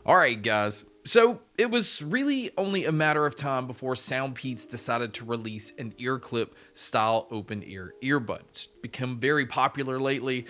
All right, guys. So it was really only a matter of time before SoundPEATS decided to release an ear clip style open ear earbud. It's become very popular lately.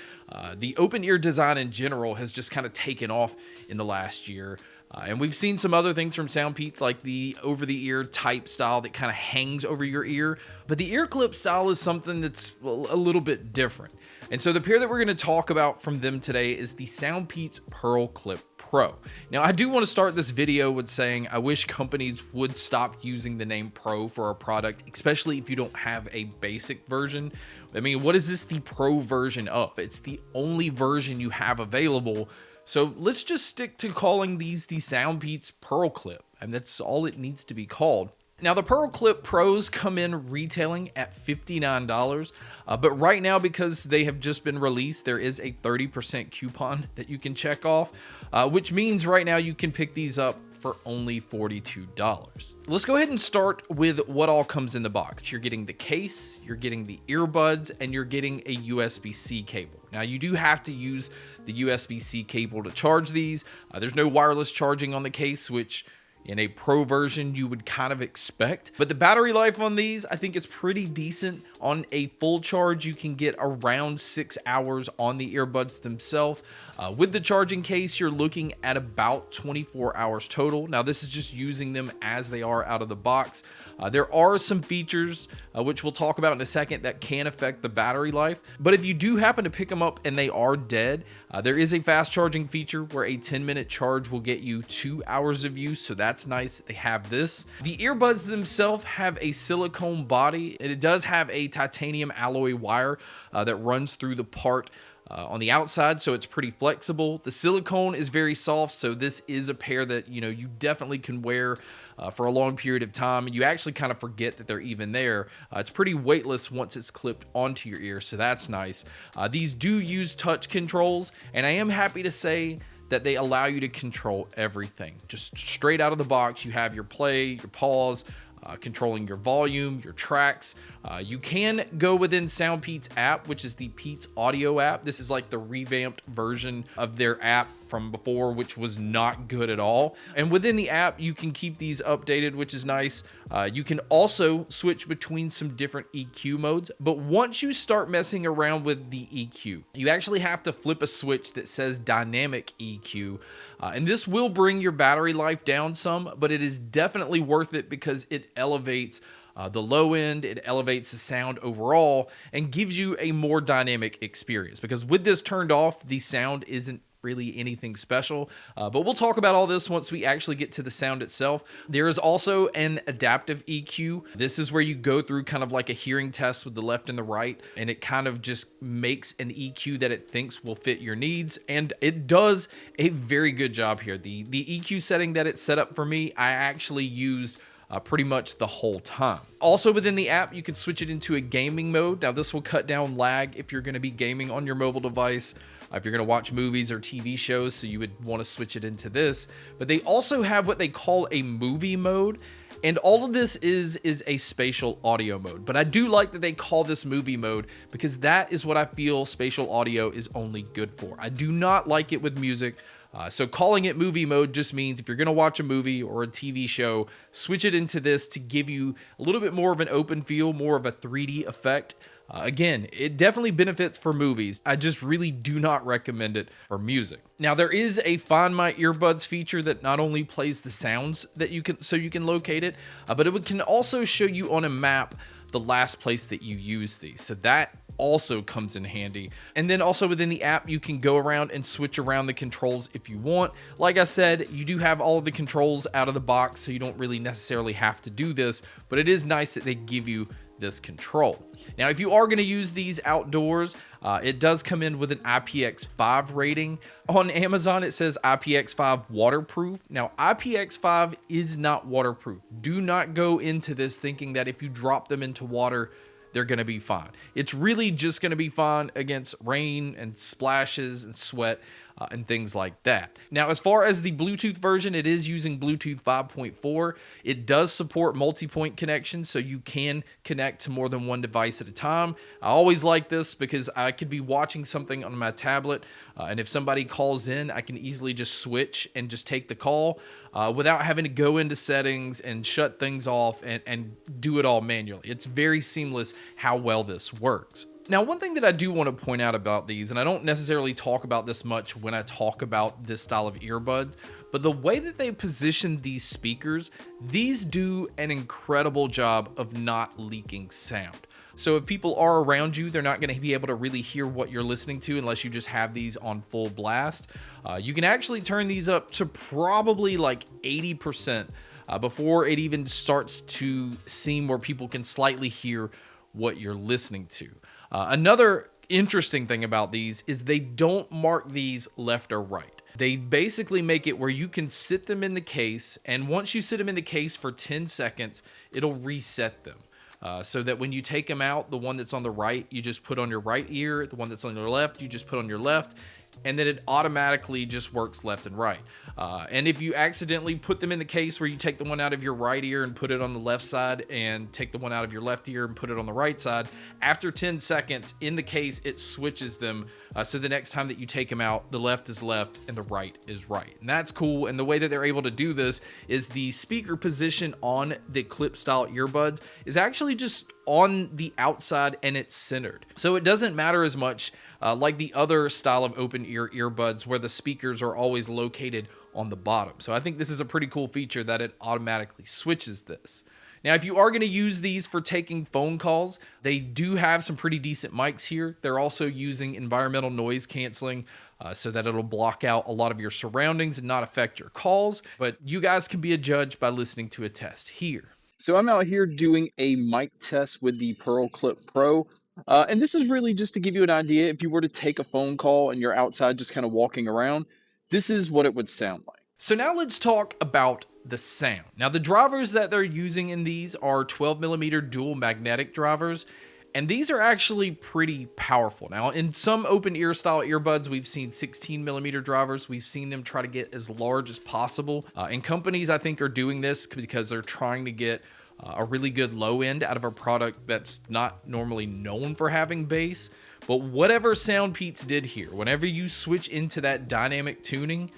The open ear design in general has just kind of taken off in the last year. And we've seen some other things from SoundPEATS like the over the ear type style that kind of hangs over your ear. But the ear clip style is something that's a little bit different. And so the pair that we're going to talk about from them today is the SoundPEATS PearlClip Pro. Now, I do want to start this video with saying I wish companies would stop using the name Pro for a product, especially if you don't have a basic version. I mean, what is this the Pro version of? It's the only version you have available. So let's just stick to calling these the SoundPEATS PearlClip, and that's all it needs to be called. Now, the PearlClip Pros come in retailing at $59, but right now, because they have just been released, there is a 30% coupon that you can check off, which means right now you can pick these up for only $42. Let's go ahead and start with what all comes in the box. You're getting the case, you're getting the earbuds, and you're getting a USB-C cable. Now, you do have to use the USB-C cable to charge these. There's no wireless charging on the case, which in a Pro version you would kind of expect. But the battery life on these, I think it's pretty decent. On a full charge, you can get around 6 hours on the earbuds themselves. With the charging case, you're looking at about 24 hours total. Now, this is just using them as they are out of the box. There are some features, which we'll talk about in a second, that can affect the battery life. But if you do happen to pick them up and they are dead, there is a fast charging feature where a 10-minute charge will get you 2 hours of use. So that's nice. They have this. The earbuds themselves have a silicone body, and it does have a titanium alloy wire that runs through the part on the outside, so it's pretty flexible. The silicone is very soft, so this is a pair that you definitely can wear for a long period of time, and you actually kind of forget that they're even there. It's pretty weightless once it's clipped onto your ear, so that's nice. These do use touch controls, and I am happy to say that they allow you to control everything. Just straight out of the box, you have your play, your pause, controlling your volume, your tracks. You can go within SoundPEATS app, which is the Peats audio app. This is like the revamped version of their app from before, which was not good at all. And within the app, you can keep these updated, which is nice. You can also switch between some different EQ modes. But once you start messing around with the EQ, you actually have to flip a switch that says dynamic EQ. And this will bring your battery life down some, but it is definitely worth it because it elevates the low end, it elevates the sound overall, and gives you a more dynamic experience. Because with this turned off, the sound isn't really anything special, but we'll talk about all this once we actually get to the sound itself. There is also an adaptive EQ. This is where you go through kind of like a hearing test with the left and the right, and it kind of just makes an EQ that it thinks will fit your needs, and it does a very good job here. The EQ setting that it's set up for me, I actually used pretty much the whole time. Also within the app, you can switch it into a gaming mode. Now, this will cut down lag if you're going to be gaming on your mobile device, if you're going to watch movies or TV shows, so you would want to switch it into this. But they also have what they call a movie mode, and all of this is a spatial audio mode. But I do like that they call this movie mode because that is what I feel spatial audio is only good for. I do not like it with music. So calling it movie mode just means if you're going to watch a movie or a TV show, switch it into this to give you a little bit more of an open feel, more of a 3D effect. Again, it definitely benefits for movies. I just really do not recommend it for music. Now, there is a Find My Earbuds feature that not only plays the sounds that you can locate it, but it can also show you on a map the last place that you use these. So that also comes in handy. And then also within the app, you can go around and switch around the controls if you want. Like I said, you do have all of the controls out of the box, so you don't really necessarily have to do this, but it is nice that they give you this control. Now, if you are going to use these outdoors, it does come in with an IPX5 rating. On Amazon, it says IPX5 waterproof. Now, IPX5 is not waterproof. Do not go into this thinking that if you drop them into water, they're going to be fine. It's really just going to be fine against rain and splashes and sweat. and things like that. Now, as far as the Bluetooth version, it is using Bluetooth 5.4. It does support multi-point connections, so you can connect to more than one device at a time. I always like this because I could be watching something on my tablet, and if somebody calls in, I can easily just switch and just take the call without having to go into settings and shut things off and do it all manually. It's very seamless how well this works. Now, one thing that I do want to point out about these, and I don't necessarily talk about this much when I talk about this style of earbuds, but the way that they position these speakers, these do an incredible job of not leaking sound. So if people are around you, they're not going to be able to really hear what you're listening to unless you just have these on full blast. You can actually turn these up to probably like 80% before it even starts to seem where people can slightly hear what you're listening to. Another interesting thing about these is they don't mark these left or right. They basically make it where you can sit them in the case, and once you sit them in the case for 10 seconds, it'll reset them. So that when you take them out, the one that's on the right, you just put on your right ear, the one that's on your left, you just put on your left, and then it automatically just works left and right. And if you accidentally put them in the case where you take the one out of your right ear and put it on the left side and take the one out of your left ear and put it on the right side, after 10 seconds in the case, it switches them. So the next time that you take them out, the left is left and the right is right. And that's cool. And the way that they're able to do this is the speaker position on the clip style earbuds is actually just on the outside and it's centered. So it doesn't matter as much like the other style of open ear earbuds where the speakers are always located on the bottom. So I think this is a pretty cool feature that it automatically switches this. Now, if you are going to use these for taking phone calls, they do have some pretty decent mics here. They're also using environmental noise canceling so that it'll block out a lot of your surroundings and not affect your calls. But you guys can be a judge by listening to a test here. So I'm out here doing a mic test with the PearlClip Pro. And this is really just to give you an idea. If you were to take a phone call and you're outside just kind of walking around, this is what it would sound like. So now let's talk about the sound. Now the drivers that they're using in these are 12mm dual magnetic drivers, and these are actually pretty powerful. Now in some open ear style earbuds, we've seen 16mm drivers. We've seen them try to get as large as possible. And companies I think are doing this because they're trying to get a really good low end out of a product that's not normally known for having bass. But whatever SoundPEATS did here, whenever you switch into that dynamic tuning,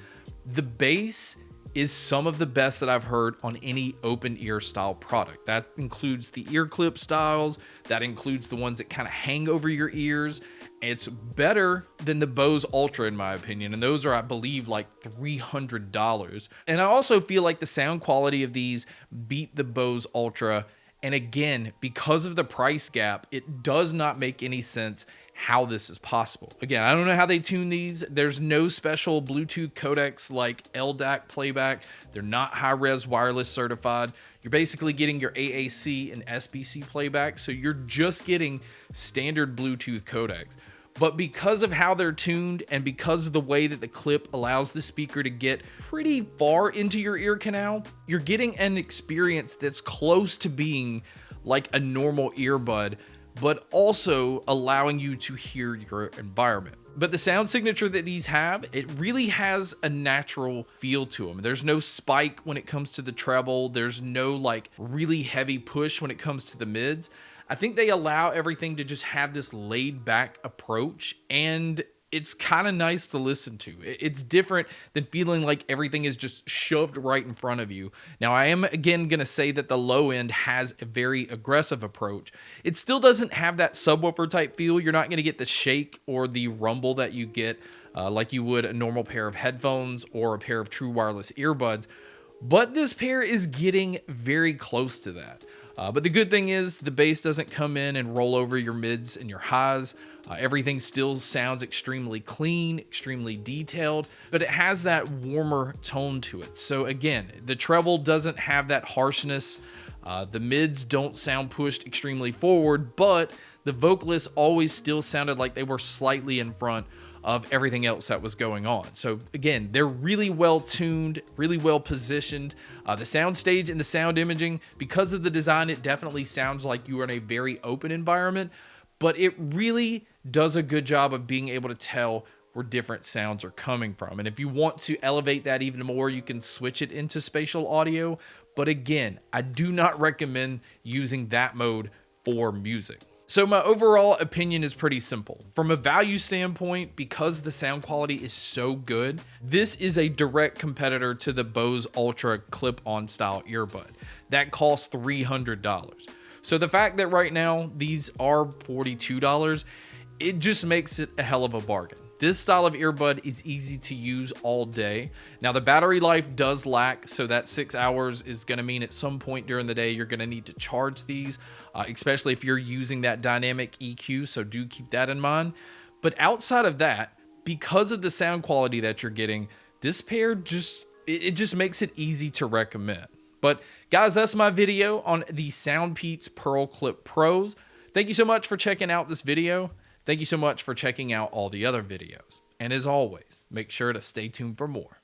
the bass is some of the best that I've heard on any open ear style product. That includes the ear clip styles, that includes the ones that kind of hang over your ears. It's better than the Bose Ultra in my opinion, and those are, I believe, like $300. And I also feel like the sound quality of these beat the Bose Ultra. And again, because of the price gap, it does not make any sense how this is possible. Again, I don't know how they tune these. There's no special Bluetooth codecs like LDAC playback. They're not high-res wireless certified. You're basically getting your AAC and SBC playback, so you're just getting standard Bluetooth codecs. But because of how they're tuned and because of the way that the clip allows the speaker to get pretty far into your ear canal, you're getting an experience that's close to being like a normal earbud, but also allowing you to hear your environment. But the sound signature that these have, it really has a natural feel to them. There's no spike when it comes to the treble. There's no like really heavy push when it comes to the mids. I think they allow everything to just have this laid back approach, and it's kind of nice to listen to. It's different than feeling like everything is just shoved right in front of you. Now, I am again going to say that the low end has a very aggressive approach. It still doesn't have that subwoofer type feel. You're not going to get the shake or the rumble that you get like you would a normal pair of headphones or a pair of true wireless earbuds. But this pair is getting very close to that. But the good thing is the bass doesn't come in and roll over your mids and your highs. Everything still sounds extremely clean, extremely detailed, but it has that warmer tone to it. So again, the treble doesn't have that harshness. The mids don't sound pushed extremely forward, but the vocalists always still sounded like they were slightly in front of everything else that was going on. So again, they're really well tuned, really well positioned. The sound stage and the sound imaging, because of the design, it definitely sounds like you are in a very open environment, but it really does a good job of being able to tell where different sounds are coming from. And if you want to elevate that even more, you can switch it into spatial audio. But again, I do not recommend using that mode for music. So my overall opinion is pretty simple. From a value standpoint, because the sound quality is so good, this is a direct competitor to the Bose Ultra clip-on style earbud. That costs $300. So the fact that right now these are $42, it just makes it a hell of a bargain. This style of earbud is easy to use all day. Now the battery life does lack, so that 6 hours is going to mean at some point during the day you're going to need to charge these, especially if you're using that dynamic EQ, so do keep that in mind. But outside of that, because of the sound quality that you're getting, this pair just makes it easy to recommend. But guys, that's my video on the SoundPEATS PearlClip Pros. Thank you so much for checking out this video. Thank you so much for checking out all the other videos. And as always, make sure to stay tuned for more.